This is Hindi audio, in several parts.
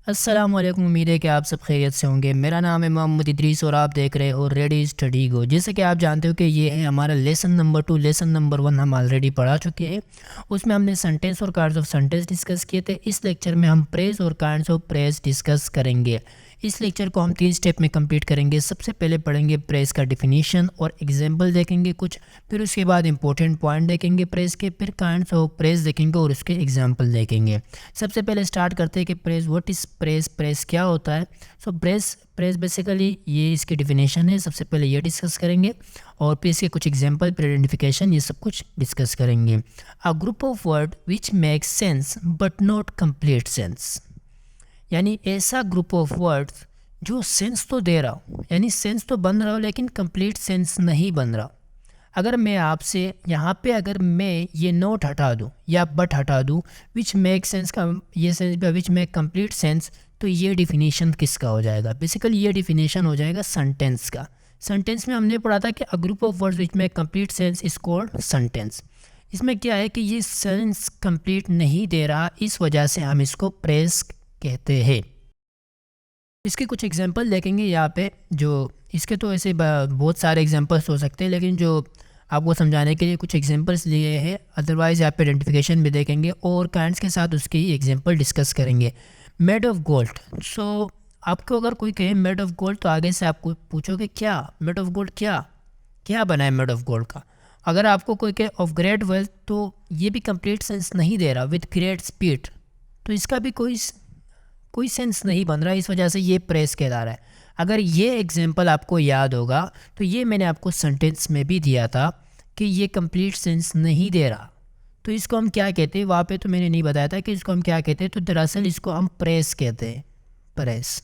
अस्सलाम वालेकुम। उम्मीद है कि आप सब खैरियत से होंगे। मेरा नाम है मोहम्मद इदरीस और आप देख रहे हो रेडी स्टडी गो। जैसे कि आप जानते हो कि ये है हमारा लेसन नंबर 2। लेसन नंबर 1 हम ऑलरेडी पढ़ा चुके हैं। उसमें हमने सेंटेंस और काइंड्स ऑफ सेंटेंस डिस्कस किए थे। इस लेक्चर में हम प्रेज और काइंड्स ऑफ प्रेज डिस्कस करेंगे। इस लेक्चर को हम 3 स्टेप में कंप्लीट करेंगे। सबसे पहले पढ़ेंगे प्रेज का डिफिनीशन और एग्जाम्पल देखेंगे कुछ, फिर उसके बाद इंपॉर्टेंट पॉइंट देखेंगे प्रेज के, फिर काइंड्स ऑफ प्रेज देखेंगे और उसके एग्जाम्पल देखेंगे। सबसे पहले स्टार्ट करते हैं कि praise, what is praise, praise क्या होता है। सो प्रेज बेसिकली ये इसकी डिफिनेशन है। सबसे पहले ये डिस्कस करेंगे और फिर इसके कुछ एग्जाम्पल, फिर आइडेंटिफिकेशन, ये सब कुछ डिस्कस करेंगे। अ group of word which makes sense but not complete sense, यानी ऐसा ग्रुप ऑफ वर्ड्स जो सेंस तो दे रहा हो, यानी सेंस तो बन रहा हो लेकिन कंप्लीट सेंस नहीं बन रहा। अगर मैं आपसे यहाँ पे अगर मैं ये नोट हटा दूँ या बट हटा दूँ, विच मेक सेंस का ये सेंस, विच मेक कंप्लीट सेंस, तो ये डिफिनीशन किसका हो जाएगा? बेसिकली ये डिफिनीशन हो जाएगा सेंटेंस का। सेंटेंस में हमने पढ़ा था कि a group of words which make complete sense is called sentence. इसमें क्या है कि ये सेंस कंप्लीट नहीं दे रहा, इस वजह से हम इसको प्रेज कहते हैं। इसके कुछ एग्जांपल देखेंगे यहाँ पे। जो इसके तो ऐसे बहुत सारे एग्जांपल्स हो सकते हैं, लेकिन जो आपको समझाने के लिए कुछ एग्जांपल्स लिए हैं। अदरवाइज़ यहाँ पे आइडेंटिफिकेशन भी देखेंगे और काइंड्स के साथ उसकी एग्जांपल डिस्कस करेंगे। Made of gold. सो आपको अगर कोई कहे मेड ऑफ गोल्ड, तो आगे से आपको पूछोगे क्या मेड ऑफ गोल्ड, क्या क्या बना है मेड ऑफ गोल्ड का। अगर आपको कोई कहे ऑफ ग्रेट वेल्थ, तो ये भी कंप्लीट सेंस नहीं दे रहा। विथ ग्रेट स्पीड, तो इसका भी कोई सेंस नहीं बन रहा, इस वजह से ये प्रेस कहला रहा है। अगर ये एग्जांपल आपको याद होगा तो ये मैंने आपको सेंटेंस में भी दिया था कि ये कंप्लीट सेंस नहीं दे रहा, तो इसको हम क्या कहते हैं। वहाँ पे तो मैंने नहीं बताया था कि इसको हम क्या कहते हैं, तो दरअसल इसको हम प्रेस कहते हैं, प्रेस।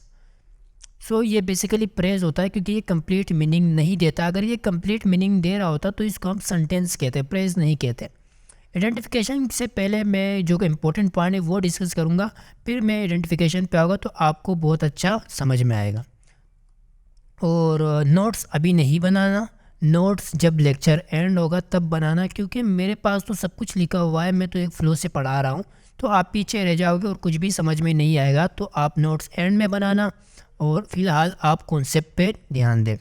सो ये बेसिकली प्रेज होता है क्योंकि ये कंप्लीट मीनिंग नहीं देता। अगर ये कंप्लीट मीनिंग दे रहा होता तो इसको हम सेंटेंस कहते हैं, प्रेज नहीं कहते। आइडेंटिफिकेशन से पहले मैं जो इम्पोर्टेंट पॉइंट है वो डिस्कस करूँगा, फिर मैं आइडेंटिफिकेशन पे आऊँगा तो आपको बहुत अच्छा समझ में आएगा। और नोट्स अभी नहीं बनाना, नोट्स जब लेक्चर एंड होगा तब बनाना, क्योंकि मेरे पास तो सब कुछ लिखा हुआ है, मैं तो एक फ़्लो से पढ़ा रहा हूँ, तो आप पीछे रह जाओगे और कुछ भी समझ में नहीं आएगा। तो आप नोट्स एंड में बनाना और फिलहाल आप कॉन्सेप्ट पे ध्यान दें।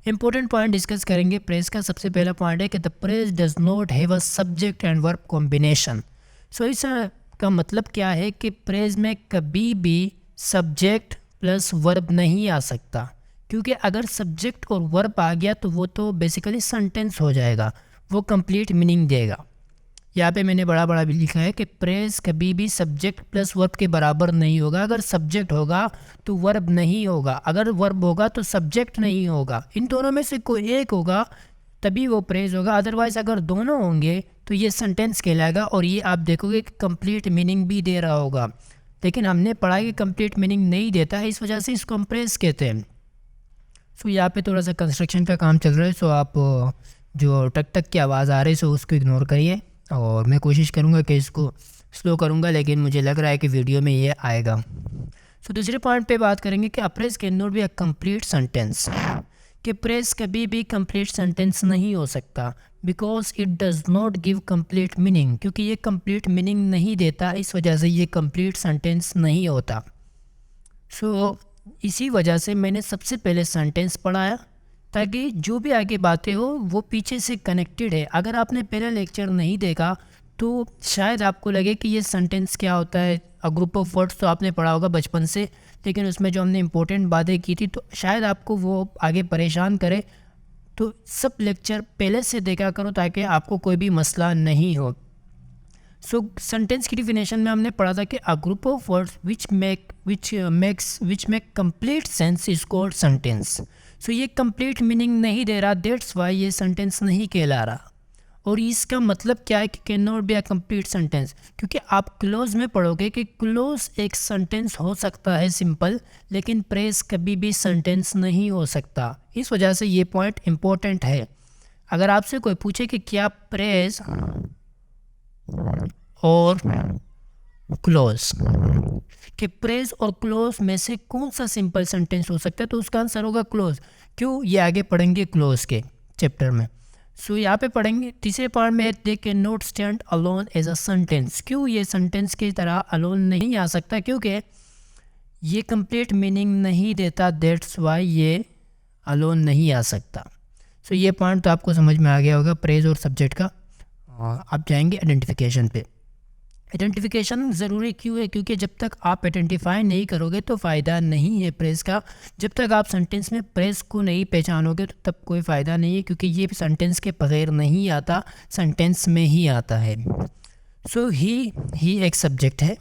इंपॉर्टेंट पॉइंट डिस्कस करेंगे प्रेज का। सबसे पहला पॉइंट है कि the phrase does not have a subject and verb combination. So इसका मतलब क्या है कि प्रेज में कभी भी सब्जेक्ट प्लस वर्ब नहीं आ सकता, क्योंकि अगर सब्जेक्ट और वर्ब आ गया तो वो तो बेसिकली सेंटेंस हो जाएगा, वो कंप्लीट मीनिंग देगा। यहाँ पे मैंने बड़ा बड़ा भी लिखा है कि प्रेज कभी भी सब्जेक्ट प्लस वर्ब के बराबर नहीं होगा। अगर सब्जेक्ट होगा तो वर्ब नहीं होगा, अगर वर्ब होगा तो सब्जेक्ट नहीं होगा। इन दोनों में से कोई एक होगा तभी वो प्रेज होगा, अदरवाइज़ अगर दोनों होंगे तो ये सेंटेंस कहलाएगा। और ये आप देखोगे कि कंप्लीट मीनिंग भी दे रहा होगा, लेकिन हमने पढ़ा कि कंप्लीट मीनिंग नहीं देता है, इस वजह से इसको हम प्रेज कहते हैं। सो यहाँ पे थोड़ा सा कंस्ट्रक्शन का काम चल रहा है, सो आप जो टक टक की आवाज़ आ रही है सो उसको इग्नोर करिए, और मैं कोशिश करूँगा कि इसको स्लो करूँगा, लेकिन मुझे लग रहा है कि वीडियो में ये आएगा। सो दूसरे पॉइंट पे बात करेंगे कि apprise can not be a complete sentence, कि प्रेज कभी भी कंप्लीट सेंटेंस नहीं हो सकता, because it does not give complete meaning, क्योंकि ये कंप्लीट मीनिंग नहीं देता, इस वजह से ये कंप्लीट सेंटेंस नहीं होता। सो इसी वजह से मैंने सबसे पहले सेंटेंस पढ़ाया, ताकि जो भी आगे बातें हो वो पीछे से कनेक्टेड है। अगर आपने पहला लेक्चर नहीं देखा तो शायद आपको लगे कि ये सेंटेंस क्या होता है। अ ग्रुप ऑफ वर्ड्स तो आपने पढ़ा होगा बचपन से, लेकिन उसमें जो हमने इंपॉर्टेंट बातें की थी तो शायद आपको वो आगे परेशान करे। तो सब लेक्चर पहले से देखा करो ताकि आपको कोई भी मसला नहीं हो। सो सेंटेंस की डिफिनेशन में हमने पढ़ा था कि a group of words which make complete sense is called sentence. So ये कंप्लीट मीनिंग नहीं दे रहा, दैट्स वाई ये सेंटेंस नहीं कहला रहा। और इसका मतलब क्या है कि can not be a complete sentence, क्योंकि आप क्लोज में पढ़ोगे कि क्लोज एक सेंटेंस हो सकता है सिंपल, लेकिन प्रेज कभी भी सेंटेंस नहीं हो सकता। इस वजह से ये पॉइंट इम्पोर्टेंट है। अगर आपसे कोई पूछे कि क्या प्रेज और क्लोज, कि प्रेज और क्लोज में से कौन सा सिंपल सेंटेंस हो सकता है, तो उसका आंसर होगा क्लोज। क्यों, ये आगे पढ़ेंगे क्लोज के चैप्टर में। सो यहाँ पे पढ़ेंगे तीसरे पार्ट में, they can not stand alone as a sentence. क्यों ये सेंटेंस की तरह अलोन नहीं आ सकता, क्योंकि ये कंप्लीट मीनिंग नहीं देता, दैट्स वाई ये अलोन नहीं आ सकता। सो ये पॉइंट तो आपको समझ में आ गया होगा प्रेज और सब्जेक्ट का। आप जाएंगे आइडेंटिफिकेशन पे। आइडेंटिफिकेशन ज़रूरी क्यों है? क्योंकि जब तक आप आइडेंटिफाई नहीं करोगे तो फ़ायदा नहीं है प्रेस का। जब तक आप सेंटेंस में प्रेस को नहीं पहचानोगे तो तब कोई फ़ायदा नहीं है, क्योंकि ये सेंटेंस के बगैर नहीं आता, सेंटेंस में ही आता है। सो ही एक सब्जेक्ट है,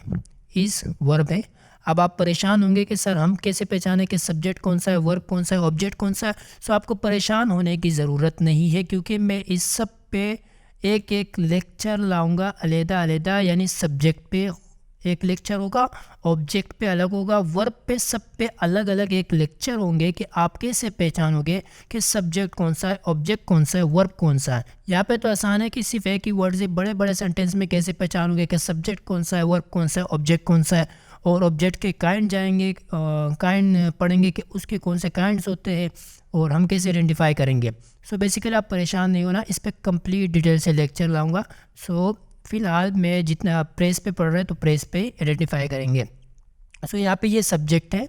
इस वर्ब है। अब आप परेशान होंगे कि सर हम कैसे पहचानें कि सब्जेक्ट कौन सा है, वर्ब कौन सा है, ऑब्जेक्ट कौन सा है। सो आपको परेशान होने की ज़रूरत नहीं है, क्योंकि मैं इस सब पे एक एक लेक्चर लाऊंगा अलग-अलग, यानी सब्जेक्ट पे एक लेक्चर होगा, ऑब्जेक्ट पे अलग होगा, वर्ब पे, सब पे अलग अलग एक लेक्चर होंगे कि आप कैसे पहचानोगे कि सब्जेक्ट कौन सा है, ऑब्जेक्ट कौन सा है, वर्ब कौन सा है। यहाँ पे तो आसान है कि सिर्फ एक ही वर्ड से बड़े बड़े सेंटेंस में कैसे पहचानोगे कि सब्जेक्ट कौन सा है, वर्ब कौन सा है, ऑब्जेक्ट कौन सा है। और ऑब्जेक्ट के काइंड जाएंगे, काइंड पढ़ेंगे कि उसके कौन से काइंड्स होते हैं और हम कैसे आइडेंटिफाई करेंगे। सो बेसिकली आप परेशान नहीं होना, इस पर कंप्लीट डिटेल से लेक्चर लाऊंगा। सो फिलहाल मैं जितना प्रेस पे पढ़ रहे हैं तो प्रेस पे आइडेंटिफाई करेंगे। सो यहाँ पे ये सब्जेक्ट है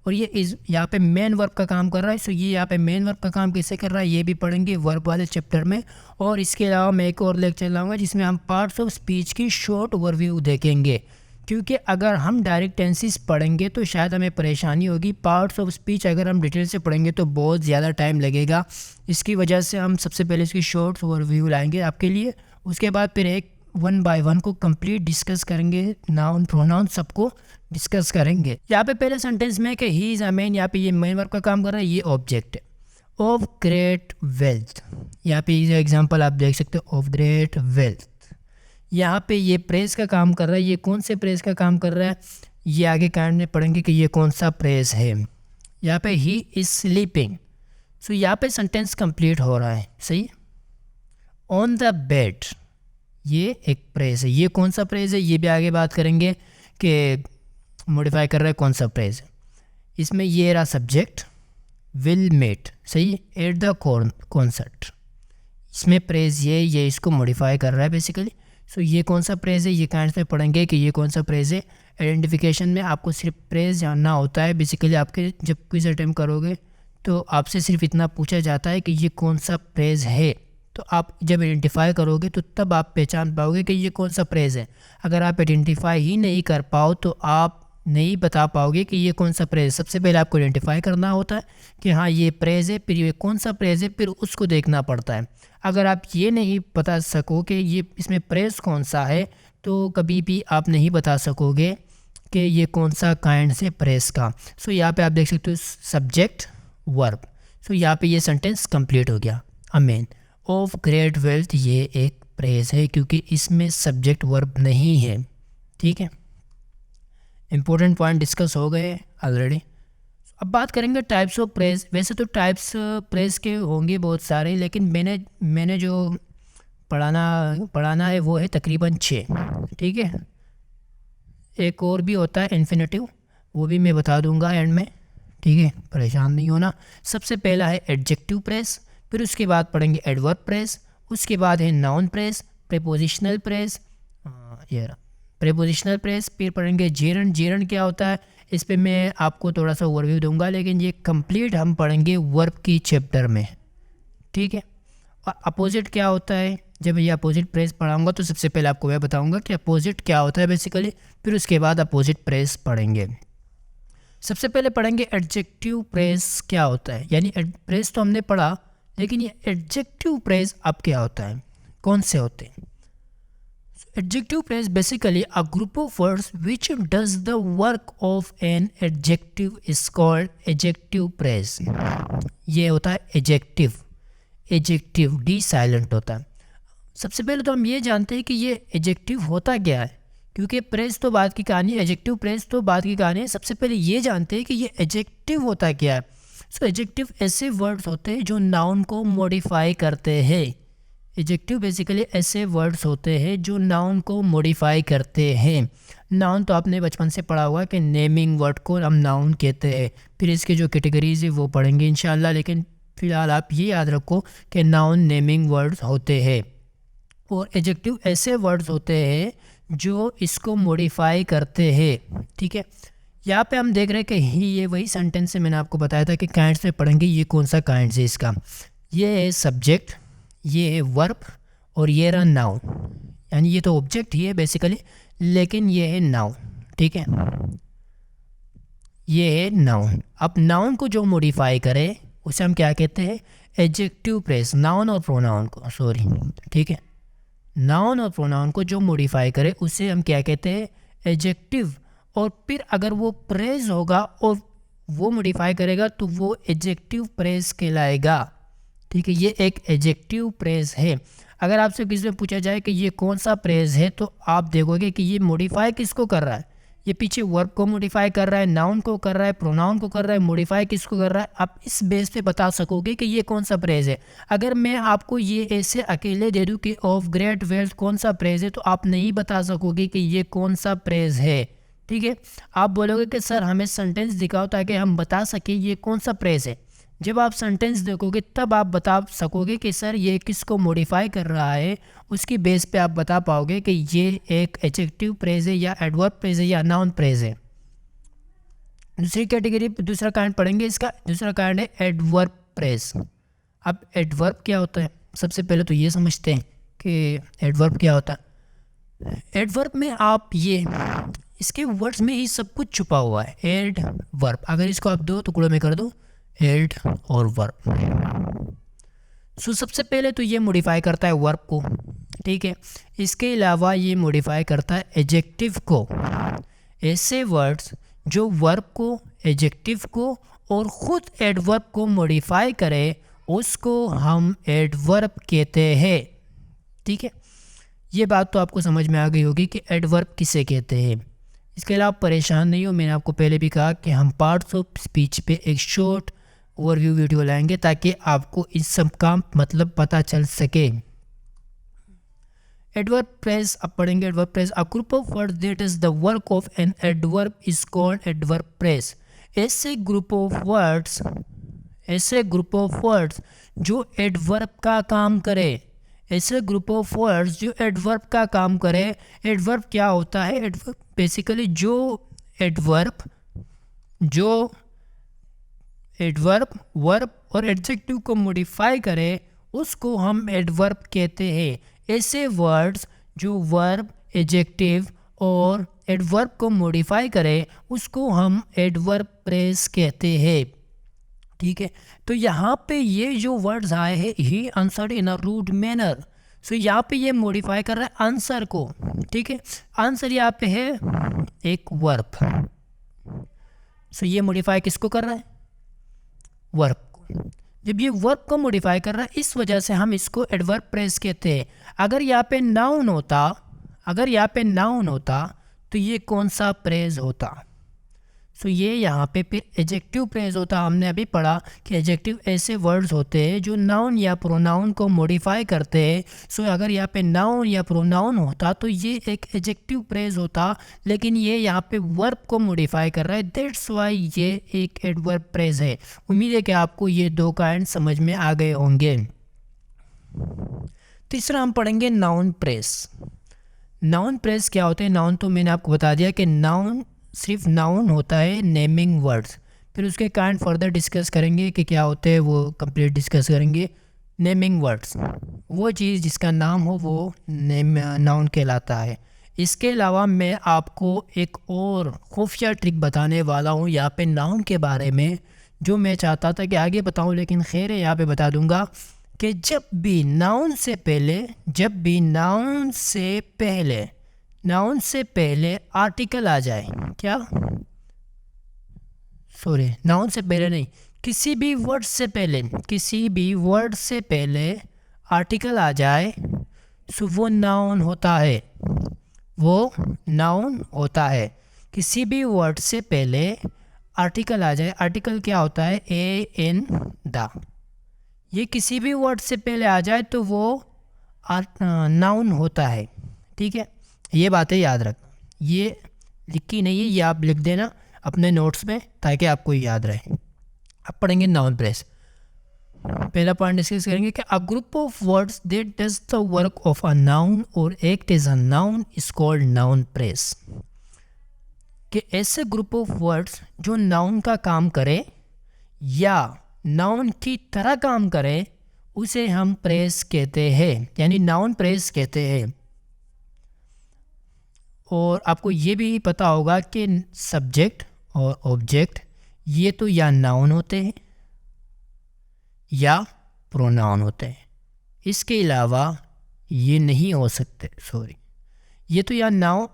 और ये इस यहाँ पे मेन वर्ब का काम कर रहा है। सो ये यहाँ पे मेन वर्ब का काम कैसे कर रहा है ये भी पढ़ेंगे वर्ब वाले चैप्टर में। और इसके अलावा मैं एक और लेक्चर लाऊंगा जिसमें हम पार्ट्स ऑफ स्पीच की शॉर्ट ओवरव्यू देखेंगे, क्योंकि अगर हम डायरेक्ट टेंसेस पढ़ेंगे तो शायद हमें परेशानी होगी। पार्ट्स ऑफ स्पीच अगर हम डिटेल से पढ़ेंगे तो बहुत ज़्यादा टाइम लगेगा। इसकी वजह से हम सबसे पहले इसकी शॉर्ट ओवरव्यू लाएंगे आपके लिए, उसके बाद फिर एक वन बाय वन को कंप्लीट डिस्कस करेंगे, नाउन प्रोनाउन सबको डिस्कस करेंगे। यहाँ पे पहले सेंटेंस में कि ही इज़ अ मैन, यहाँ पे ये मेन वर्ब का काम कर रहा है, ये ऑब्जेक्ट है। ऑफ ग्रेट वेल्थ, यहाँ पे ये एग्जांपल आप देख सकते हो, ऑफ ग्रेट वेल्थ। यहाँ पे ये प्रेस का काम कर रहा है, ये कौन से प्रेस का काम कर रहा है ये आगे कांड में पढ़ेंगे कि ये कौन सा प्रेस है। यहाँ पे ही इज़ स्लीपिंग, सो यहाँ पे सेंटेंस कंप्लीट हो रहा है, सही। ऑन द बेड, ये एक प्रेस है, ये कौन सा प्रेस है ये भी आगे बात करेंगे कि मॉडिफाई कर रहा है कौन सा प्रेस है। इसमें ये रहा सब्जेक्ट विल मेट, सही, एट द कॉन्सर्ट, इसमें प्रेस ये इसको मॉडिफाई कर रहा है बेसिकली। सो ये कौन सा प्रेस है ये काइंड में पढ़ेंगे कि ये कौन सा प्रेस है। आइडेंटिफिकेशन में आपको सिर्फ प्रेस जानना होता है बेसिकली। आपके जब क्विज अटेम्प्ट करोगे तो आपसे सिर्फ इतना पूछा जाता है कि ये कौन सा प्रेस है, तो आप जब आइडेंटिफाई करोगे तो तब आप पहचान पाओगे कि ये कौन सा प्रेस है। अगर आप आइडेंटिफाई ही नहीं कर पाओ तो आप नहीं बता पाओगे कि ये कौन सा प्रेस। सबसे पहले आपको आइडेंटिफाई करना होता है कि हाँ ये प्रेस है, फिर ये कौन सा प्रेस है, फिर उसको देखना पड़ता है। अगर आप ये नहीं बता सको कि ये इसमें प्रेस कौन सा है तो कभी भी आप नहीं बता सकोगे कि ये कौन सा काइंड से प्रेस का। सो यहाँ पे आप देख सकते हो सब्जेक्ट वर्ब। सो यहाँ पे ये सेंटेंस कंप्लीट हो गया। अमेन ऑफ ग्रेट वेल्थ ये एक प्रेस है क्योंकि इसमें सब्जेक्ट वर्ब नहीं है, ठीक है। इंपॉर्टेंट पॉइंट डिस्कस हो गए ऑलरेडी। अब बात करेंगे टाइप्स ऑफ प्रेस। वैसे तो टाइप्स प्रेस के होंगे बहुत सारे, लेकिन मैंने जो पढ़ाना है वो है तकरीबन 6, ठीक है। एक और भी होता है इन्फिनेटिव, वो भी मैं बता दूंगा एंड में, ठीक है, परेशान नहीं होना। सबसे पहला है एडजेक्टिव प्रेस, फिर उसके बाद पढ़ेंगे एडवर्ब प्रेस, उसके बाद है noun press, prepositional press, prepositional press, फिर पढ़ेंगे जेरंड। जेरंड क्या होता है इस पे मैं आपको थोड़ा सा ओवरव्यू दूंगा, लेकिन ये कंप्लीट हम पढ़ेंगे वर्ब की चैप्टर में, ठीक है। और अपोजिट क्या होता है, जब ये अपोजिट प्रेस पढ़ाऊंगा तो सबसे पहले आपको मैं बताऊंगा कि अपोजिट क्या होता है बेसिकली, फिर उसके बाद अपोजिट प्रेस पढ़ेंगे। सबसे पहले पढ़ेंगे एडजेक्टिव प्रेस क्या होता है, यानी प्रेस तो हमने पढ़ा, लेकिन ये एडजेक्टिव प्रेस अब क्या होता है, कौन से होते हैं। Adjective praise basically a group of words which does the work of an adjective is called adjective praise. ये होता है adjective, adjective डी साइलेंट होता है। सबसे पहले तो हम ये जानते हैं कि ये adjective होता क्या है, क्योंकि प्रेस तो बात की कहानी है, एडजेक्टिव प्रेस तो बात की कहानी है। सबसे पहले ये जानते हैं कि ये एडजेक्टिव होता क्या है। सो एडजेक्टिव ऐसे वर्ड्स होते हैं जो नाउन को मॉडिफाई करते हैं। एडजेक्टिव बेसिकली ऐसे वर्ड्स होते हैं जो नाउन को मॉडिफाई करते हैं। नाउन तो आपने बचपन से पढ़ा हुआ कि नेमिंग वर्ड को हम नाउन कहते हैं, फिर इसके जो कैटेगरीज है वो पढ़ेंगे इंशाल्लाह, लेकिन फ़िलहाल आप ये याद रखो कि नाउन नेमिंग वर्ड्स होते हैं और एडजेक्टिव ऐसे वर्ड्स होते हैं जो इसको मॉडिफाई करते हैं, ठीक है। यहाँ पे हम देख रहे हैं कि ये वही सेंटेंस है, मैंने आपको बताया था कि काइंड्स में पढ़ेंगे ये कौन सा काइंड्स है इसका। ये है सब्जेक्ट, ये है वर्ब और ये रहा नाउन, यानी ये तो ऑब्जेक्ट ही है बेसिकली, लेकिन ये है नाउन। ठीक है, ये है नाउन। अब नाउन को जो मॉडिफाई करे उसे हम क्या कहते हैं, एडजेक्टिव प्रेस। नाउन और प्रोनाउन को, सॉरी, ठीक है, नाउन और प्रोनाउन को जो मॉडिफाई करे उसे हम क्या कहते हैं, एडजेक्टिव। और फिर अगर वो प्रेज होगा और वो मॉडिफाई करेगा तो वो एडजेक्टिव प्रेज कहलाएगा। ठीक है, ये एक एडजेक्टिव प्रेज है। अगर आपसे किसी में पूछा जाए कि ये कौन सा प्रेज है तो आप देखोगे कि ये मॉडिफाई किसको कर रहा है, ये पीछे वर्ब को मॉडिफाई कर रहा है, नाउन को कर रहा है, प्रोनाउन को कर रहा है, मॉडिफाई किसको कर रहा है। आप इस बेस पे बता सकोगे कि ये कौन सा प्रेज है। अगर मैं आपको ये ऐसे अकेले दे दूं कि ऑफ ग्रेट वेल्थ कौन सा प्रेज है तो आप नहीं बता सकोगे कि ये कौन सा प्रेज है। ठीक है, आप बोलोगे कि सर हमें सेंटेंस दिखाओ ताकि हम बता सकें ये कौन सा प्रेज है। जब आप सेंटेंस देखोगे तब आप बता सकोगे कि सर ये किसको मॉडिफाई कर रहा है, उसकी बेस पे आप बता पाओगे कि ये एक एडजेक्टिव प्रेज है या एडवर्ब प्रेज है या नाउन प्रेज है। दूसरी कैटेगरी, दूसरा काइंड पढ़ेंगे इसका। दूसरा काइंड है एडवर्ब प्रेज। अब एडवर्ब क्या होता है, सबसे पहले तो ये समझते हैं कि एडवर्ब क्या होता है। एडवर्ब में आप ये, इसके वर्ड्स में ही सब कुछ छुपा हुआ है। एडवर्ब, अगर इसको आप दो टुकड़ों में कर दो, एड और वर्ब। सो सबसे पहले तो ये मॉडिफाई करता है वर्ब को। ठीक है, इसके अलावा ये मॉडिफाई करता है एडजेक्टिव को। ऐसे वर्ड्स जो वर्ब को, एडजेक्टिव को और ख़ुद एडवर्ब को मॉडिफाई करे उसको हम एडवर्ब कहते हैं। ठीक है, ये बात तो आपको समझ में आ गई होगी कि एडवर्ब किसे कहते हैं। इसके अलावा परेशान नहीं हो, मैंने आपको पहले भी कहा कि हम पार्ट्स ऑफ स्पीच पे एक शॉर्ट ओवरव्यू वीडियो लाएंगे ताकि आपको इस सब का मतलब पता चल सके। एडवर्ब प्रेस अब पढ़ेंगे। Adverb press, a group of words that is the work of an adverb is called adverb press. ऐसे ग्रुप ऑफ वर्ड्स जो एडवर्ब का काम करे, ऐसे ग्रुप ऑफ वर्ड्स जो एडवर्ब का काम करे। एडवर्ब क्या होता है, एडवर्ब बेसिकली जो एडवर्ब वर्ब और एडजेक्टिव को मॉडिफाई करे उसको हम एडवर्ब कहते हैं। ऐसे वर्ड्स जो वर्ब, एडजेक्टिव और एडवर्ब को मॉडिफाई करे उसको हम एडवर्ब प्रेस कहते हैं। ठीक है, तो यहाँ पे ये जो वर्ड्स आए हैं, he answered in a rude manner. So यहाँ पे ये मॉडिफाई कर रहा है आंसर को। ठीक है, आंसर यहाँ पे है एक वर्ब। सो ये मॉडिफाई किसको कर रहा है, वर्ब को। जब ये वर्ब को मॉडिफाई कर रहा है इस वजह से हम इसको एडवर्ब प्रेस कहते हैं। अगर यहाँ पे नाउन होता तो ये कौन सा प्रेज होता। सो ये यहाँ पे फिर एडजेक्टिव प्रेज होता। हमने अभी पढ़ा कि एडजेक्टिव ऐसे वर्ड्स होते हैं जो नाउन या प्रोनाउन को मॉडिफाई करते हैं। सो अगर यहाँ पे नाउन या प्रोनाउन होता तो ये एक एडजेक्टिव प्रेज होता, लेकिन ये यहाँ पे वर्ब को मॉडिफाई कर रहा है, दैट्स वाई ये एक एडवर्ब प्रेज है। उम्मीद है कि आपको ये दो काइंड समझ में आ गए होंगे। तीसरा हम पढ़ेंगे नाउन प्रेस। नाउन प्रेस क्या होते हैं। नाउन तो मैंने आपको बता दिया कि नाउन सिर्फ नाउन होता है, नेमिंग वर्ड्स। फिर उसके काइंड फर्दर डिस्कस करेंगे कि क्या होते हैं, वो कंप्लीट डिस्कस करेंगे। नेमिंग वर्ड्स, वो चीज़ जिसका नाम हो वो नाउन कहलाता है। इसके अलावा मैं आपको एक और खुफिया ट्रिक बताने वाला हूँ यहाँ पे नाउन के बारे में, जो मैं चाहता था कि आगे बताऊँ लेकिन खैर है यहाँ पे बता दूँगा कि जब भी नाउन से पहले आर्टिकल आ जाए, क्या, सॉरी, नाउन से पहले नहीं, किसी भी वर्ड से पहले आर्टिकल आ जाए सो वो नाउन होता है। किसी भी वर्ड से पहले आर्टिकल आ जाए, आर्टिकल क्या होता है, ए एन द, ये किसी भी वर्ड से पहले आ जाए तो वो नाउन होता है। ठीक है, ये बातें याद रखना, ये लिखी नहीं है, ये आप लिख देना अपने नोट्स में ताकि आपको याद रहे। अब पढ़ेंगे नाउन प्रेस। पहला पॉइंट डिस्कस करेंगे कि a group of words that does the work of a noun और act as a noun is called noun phrase. कि ऐसे ग्रुप ऑफ वर्ड्स जो नाउन का काम करे या नाउन की तरह काम करे उसे हम प्रेस कहते हैं, यानी नाउन प्रेस कहते हैं। और आपको ये भी पता होगा कि सब्जेक्ट और ऑब्जेक्ट ये तो या नाउन होते हैं या प्रोनाउन होते हैं, इसके अलावा ये नहीं हो सकते। सॉरी, ये तो या नाउन,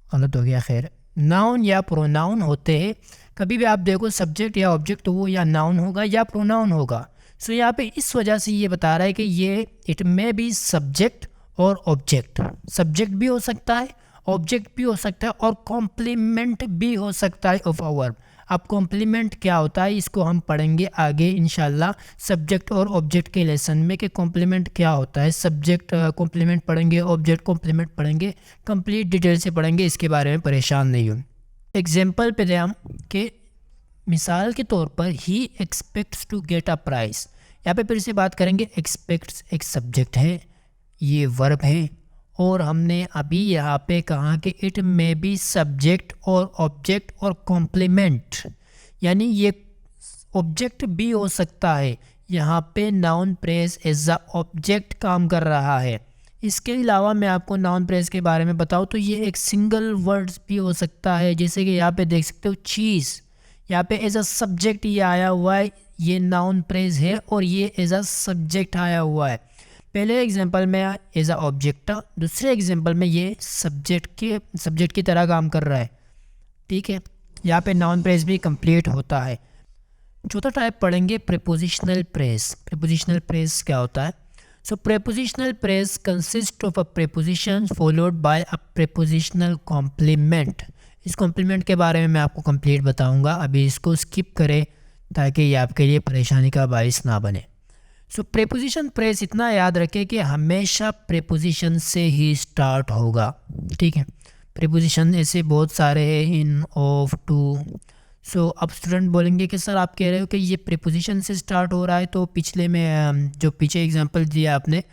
गलत हो गया, खैर, नाउन या प्रोनाउन होते हैं। कभी भी आप देखो सब्जेक्ट या ऑब्जेक्ट तो वो या नाउन होगा या प्रोनाउन होगा। सो यहाँ पे इस वजह से ये बता रहा है कि ये इट में भी सब्जेक्ट और ऑब्जेक्ट, सब्जेक्ट भी हो सकता है, ऑब्जेक्ट भी हो सकता है और कॉम्प्लीमेंट भी हो सकता है ऑफ अ वर्ब। अब कॉम्प्लीमेंट क्या होता है इसको हम पढ़ेंगे आगे इंशाल्लाह सब्जेक्ट और ऑब्जेक्ट के लेसन में कि कॉम्प्लीमेंट क्या होता है। सब्जेक्ट कॉम्प्लीमेंट पढ़ेंगे, ऑब्जेक्ट कॉम्प्लीमेंट पढ़ेंगे, कंप्लीट डिटेल से पढ़ेंगे, इसके बारे में परेशान नहीं हो। एग्जाम्पल पे हम कि मिसाल के तौर पर he expects to get a prize, यहाँ पे फिर से बात करेंगे। एक्सपेक्ट्स एक सब्जेक्ट है, ये वर्ब है, और हमने अभी यहाँ पे कहा कि इट में बी सब्जेक्ट और ऑब्जेक्ट और कॉम्प्लीमेंट, यानी ये ऑब्जेक्ट भी हो सकता है। यहाँ पे noun phrase as a object काम कर रहा है। इसके अलावा मैं आपको नाउन प्रेस के बारे में बताऊँ तो ये एक सिंगल वर्ड्स भी हो सकता है, जैसे कि यहाँ पे देख सकते हो चीज़, यहाँ पे एज अ सब्जेक्ट ये आया हुआ है, ये नाउन प्रेस है और ये एज अ सब्जेक्ट आया हुआ है। पहले एग्जांपल में एज अ ऑब्जेक्ट था, दूसरे एग्जांपल में ये सब्जेक्ट की तरह काम कर रहा है। ठीक है, यहाँ पे नाउन प्रेस भी कंप्लीट होता है। चौथा टाइप पढ़ेंगे प्रीपोजिशनल प्रेस। प्रीपोजिशनल प्रेस क्या होता है? So prepositional phrase consist of a preposition followed by a prepositional complement. इस कॉम्प्लीमेंट के बारे में मैं आपको कंप्लीट बताऊंगा, अभी इसको स्किप करें ताकि ये आपके लिए परेशानी का बाइस ना बने। सो प्रीपोजिशन प्रेस इतना याद रखें कि हमेशा प्रीपोजिशन से ही स्टार्ट होगा। ठीक है, प्रीपोजिशन ऐसे बहुत सारे हैं, इन, ऑफ, टू। सो अब स्टूडेंट बोलेंगे कि सर आप कह रहे हो कि ये प्रीपोजिशन से स्टार्ट हो रहा है, तो पिछले में जो पीछे एग्जांपल दिया आपने,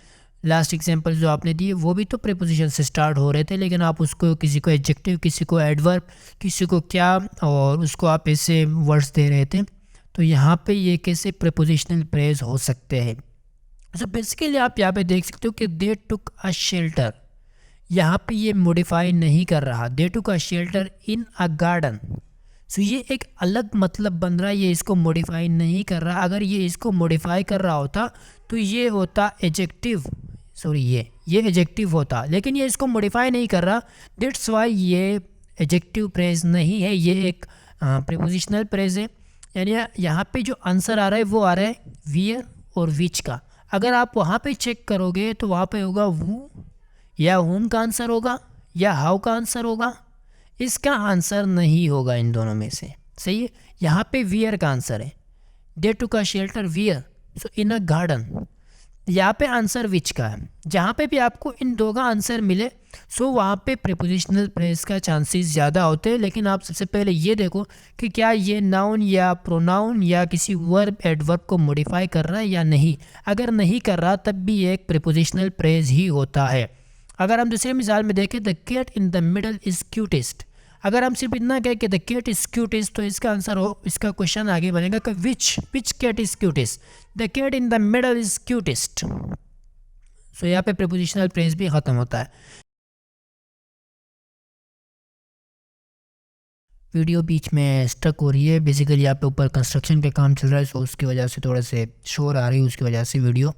लास्ट एग्जांपल जो आपने दिए वो भी तो प्रीपोजिशन से स्टार्ट हो रहे थे, लेकिन आप उसको किसी को एडजेक्टिव, किसी को एडवर्ब, किसी को क्या, और उसको आप ऐसे वर्ड्स दे रहे थे। तो यहाँ पे ये कैसे प्रीपोजिशनल प्रेस हो सकते हैं? सो बेसिकली आप यहाँ पे देख सकते हो कि दे टुक अ शेल्टर, यहाँ पे ये मॉडिफाई नहीं कर रहा, दे took a shelter in a garden. सो ये एक अलग मतलब बन रहा है, ये इसको मॉडिफाई नहीं कर रहा। अगर ये इसको मॉडिफाई कर रहा होता तो ये होता एडजेक्टिव, सॉरी ये एडजेक्टिव होता, लेकिन ये इसको मॉडिफाई नहीं कर रहा, दैट्स वाई ये एडजेक्टिव प्रेस नहीं है, ये एक प्रीपोजिशनल प्रेस है। यानी यहाँ पे जो आंसर आ रहा है वो आ रहा है वियर और विच का। अगर आप वहाँ पे चेक करोगे तो वहाँ पे होगा वो, या होम का आंसर होगा, या हाउ का आंसर होगा। इसका आंसर नहीं होगा इन दोनों में से, सही है। यहाँ पे वियर का आंसर है, they took a shelter where, so in a garden. यहाँ पे आंसर विच का है। जहाँ पे भी आपको इन दो का आंसर मिले सो वहाँ पे प्रीपोजिशनल प्रेस का चांसेस ज़्यादा होते हैं। लेकिन आप सबसे पहले ये देखो कि क्या ये नाउन या प्रोनाउन या किसी वर्ब एडवर्ब को मॉडिफाई कर रहा है या नहीं। अगर नहीं कर रहा तब भी ये एक प्रीपोजिशनल प्रेस ही होता है। अगर हम दूसरे मिसाल में देखें, the cat in the middle is cutest, अगर हम सिर्फ इतना कहें कि द कैट इज़ क्यूटेस्ट तो इसका आंसर हो, इसका क्वेश्चन आगे बनेगा कि which cat is cutest, the cat in the middle is cutest. So यहाँ पे प्रीपोजिशनल प्रेस भी ख़त्म होता है। वीडियो बीच में स्टक हो रही है, बेसिकली यहाँ पे ऊपर कंस्ट्रक्शन का काम चल रहा है, सो उसकी वजह से थोड़ा से शोर आ रही है, उसकी वजह से वीडियो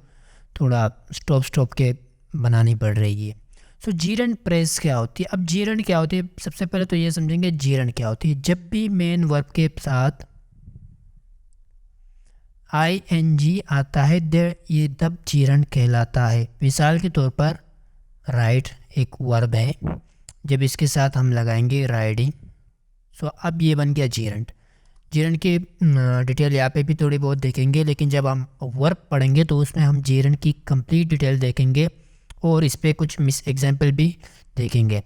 थोड़ा स्टॉप के बनानी पड़ रही है। सो जीरंड प्रेस क्या होती है? अब जीरंड क्या होती है, सबसे पहले तो ये समझेंगे जीरंड क्या होती है। जब भी मेन वर्ब के साथ ING आता है ये तब जीरंड कहलाता है। मिसाल के तौर पर राइट एक वर्ब है, जब इसके साथ हम लगाएंगे राइडिंग, सो अब ये बन गया जीरंड। जीरंड की डिटेल यहाँ पे भी थोड़ी बहुत देखेंगे, लेकिन जब हम वर्ब पढ़ेंगे तो उसमें हम जीरंड की कंप्लीट डिटेल देखेंगे और इस पर कुछ मिस एग्जाम्पल भी देखेंगे।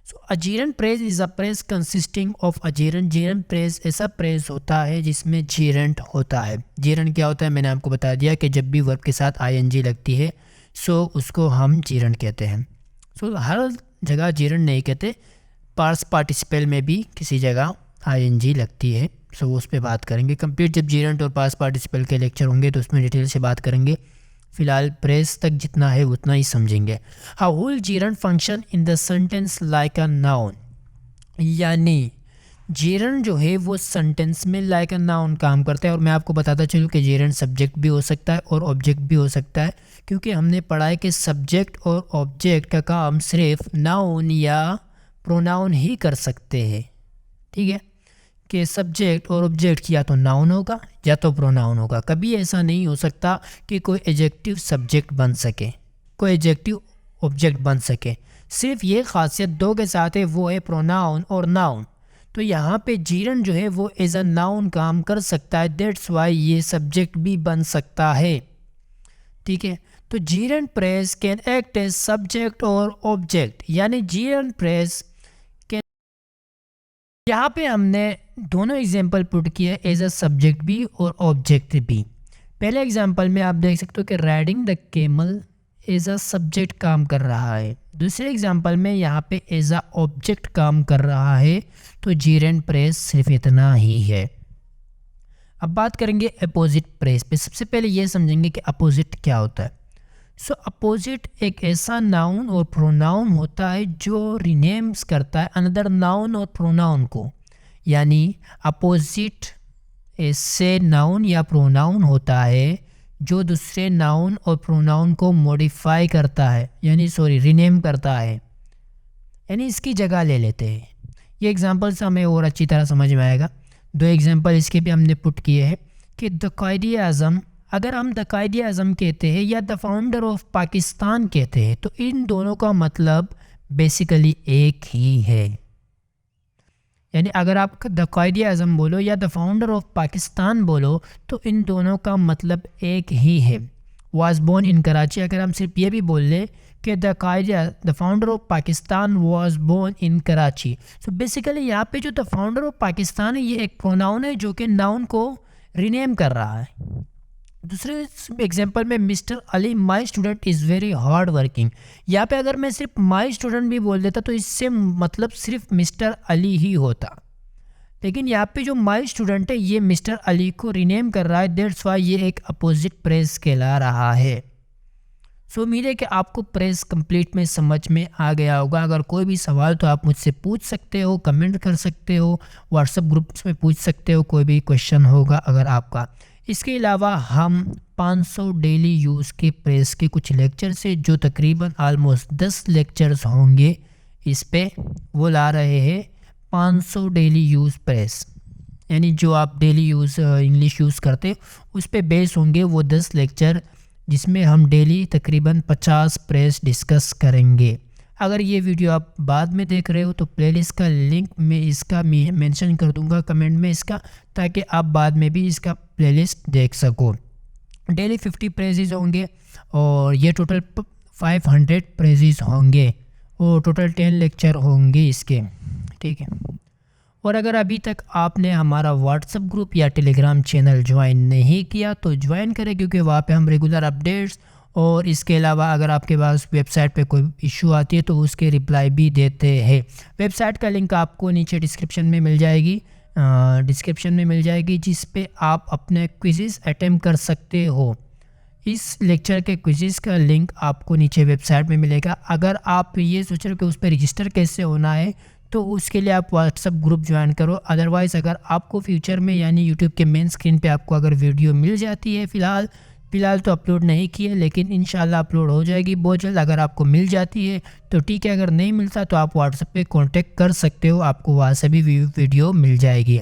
So a gerund phrase is a phrase consisting of a gerund. Gerund phrase ऐसा प्रेस होता है जिसमें जीरंड होता है। जीरंड क्या होता है मैंने आपको बता दिया कि जब भी वर्ब के साथ ING लगती है सो उसको हम जीरंड कहते हैं। सो हर जगह जीरंड नहीं कहते, पास्ट पार्टिसिपल में भी किसी जगह आईएनजी लगती है, सो उस पर बात करेंगे। कंप्लीट जब जीरेंट और पास्ट पार्टिसिपल के लेक्चर होंगे तो उसमें डिटेल से बात करेंगे। फिलहाल प्रेस तक जितना है उतना ही समझेंगे। How will gerund function in the sentence like a noun, यानी जेरेंट जो है वो सेंटेंस में लाइक अ नाउन काम करता है। और मैं आपको बताता चलूँ कि जेरेंट सब्जेक्ट भी हो सकता है और ऑब्जेक्ट भी हो सकता है, क्योंकि हमने पढ़ा है कि सब्जेक्ट और ऑब्जेक्ट का काम सिर्फ नाउन या प्रोनाउन ही कर सकते हैं। ठीक है, कि सब्जेक्ट और ऑब्जेक्ट या तो नाउन होगा या तो प्रोनाउन होगा। कभी ऐसा नहीं हो सकता कि कोई एडजेक्टिव सब्जेक्ट बन सके, कोई एडजेक्टिव ऑब्जेक्ट बन सके। सिर्फ ये खासियत दो के साथ है, वो है प्रोनाउन और नाउन। तो यहाँ पे जीरेंट जो है वो एज अ नाउन काम कर सकता है, दैट्स वाई ये सब्जेक्ट भी बन सकता है। ठीक है, तो gerund phrase can act as subject और ऑब्जेक्ट, यानी जीरेंट प्रेस कैन, यहाँ पे हमने दोनों एग्जांपल पुट किए एज अ सब्जेक्ट भी और ऑब्जेक्ट भी। पहले एग्जांपल में आप देख सकते हो कि riding the camel as a subject काम कर रहा है, दूसरे एग्जांपल में यहाँ पे एज अ ऑब्जेक्ट काम कर रहा है। तो जीरेंट प्रेस सिर्फ इतना ही है। अब बात करेंगे अपोजिट प्रेस पे। सबसे पहले ये समझेंगे कि अपोजिट क्या होता है। सो अपोजिट एक ऐसा नाउन और प्रोनाउन होता है जो रिनेम्स करता है अनदर नाउन और प्रोनाउन को, यानी अपोजिट ऐसे नाउन या प्रोनाउन होता है जो दूसरे नाउन और प्रोनाउन को मॉडिफाई करता है, यानी रिनेम करता है, यानी इसकी जगह ले लेते हैं। ये एग्जांपल से हमें और अच्छी तरह समझ में आएगा। दो एग्जांपल इसके भी हमने पुट किए हैं कि द कायदे आज़म, अगर हम द कायदे आज़म कहते हैं या द फाउंडर ऑफ पाकिस्तान कहते हैं तो इन दोनों का मतलब बेसिकली एक ही है। यानी अगर आप द कायदे आज़म बोलो या द फाउंडर ऑफ पाकिस्तान बोलो तो इन दोनों का मतलब एक ही है। वाज बोर्न इन कराची, अगर हम सिर्फ ये भी बोल लें कि the founder of Pakistan was born in Karachi, so basically यहाँ पे जो द फाउंडर ऑफ पाकिस्तान है ये एक प्रोनाउन है जो कि नाउन को रिनेम कर रहा है। दूसरे एग्जांपल में mister Ali my student is very hard working, यहाँ पे अगर मैं सिर्फ माय स्टूडेंट भी बोल देता तो इससे मतलब सिर्फ मिस्टर अली ही होता, लेकिन यहाँ पे जो माय स्टूडेंट है ये मिस्टर अली को रिनेम कर रहा है, दैट्स वाई ये एक अपोजिट प्रेस कहला रहा है। सो उम्मीद है कि आपको प्रेस कंप्लीट में समझ में आ गया होगा। अगर कोई भी सवाल तो आप मुझसे पूछ सकते हो, कमेंट कर सकते हो, व्हाट्सएप ग्रुप्स में पूछ सकते हो, कोई भी क्वेश्चन होगा अगर आपका। इसके अलावा हम 500 डेली यूज़ के प्रेस के कुछ लेक्चर से जो तकरीबन आलमोस्ट 10 लेक्चर्स होंगे इस पे वो ला रहे हैं 500 डेली यूज़ प्रेस, यानी जो आप डेली यूज़ इंग्लिश यूज़ करते उस पे बेस होंगे वो 10 लेक्चर, जिसमें हम डेली तकरीबन 50 प्रेस डिस्कस करेंगे। अगर ये वीडियो आप बाद में देख रहे हो तो प्लेलिस्ट का लिंक मैं इसका मेंशन कर दूंगा कमेंट में इसका, ताकि आप बाद में भी इसका प्लेलिस्ट देख सको। डेली 50 प्रेजेस होंगे और ये टोटल 500 प्रेजेस होंगे और टोटल 10 लेक्चर होंगे इसके। ठीक है, और अगर अभी तक आपने हमारा व्हाट्सएप ग्रुप या टेलीग्राम चैनल ज्वाइन नहीं किया तो ज्वाइन करें, क्योंकि वहाँ पे हम रेगुलर अपडेट्स और इसके अलावा अगर आपके पास वेबसाइट पे कोई इशू आती है तो उसके रिप्लाई भी देते हैं। वेबसाइट का लिंक आपको नीचे डिस्क्रिप्शन में मिल जाएगी, जिस पे आप अपने क्विज़ेस अटेम्प्ट कर सकते हो। इस लेक्चर के क्विज़ेस का लिंक आपको नीचे वेबसाइट में मिलेगा। अगर आप ये सोच रहे हो कि उस पर रजिस्टर कैसे होना है तो उसके लिए आप व्हाट्सएप ग्रुप ज्वाइन करो। अदरवाइज़ अगर आपको फ्यूचर में यानी यूट्यूब के मेन स्क्रीन पे आपको अगर वीडियो मिल जाती है, फ़िलहाल तो अपलोड नहीं की है लेकिन इंशाल्लाह अपलोड हो जाएगी बहुत जल्द। अगर आपको मिल जाती है तो ठीक है, अगर नहीं मिलता तो आप व्हाट्सएप पे कांटेक्ट कर सकते हो, आपको वहाँ से भी वीडियो मिल जाएगी।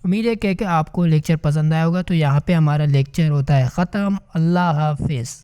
उम्मीद है कि आपको लेक्चर पसंद आया होगा। तो यहाँ पे हमारा लेक्चर होता है ख़त्म। अल्लाह हाफिज़।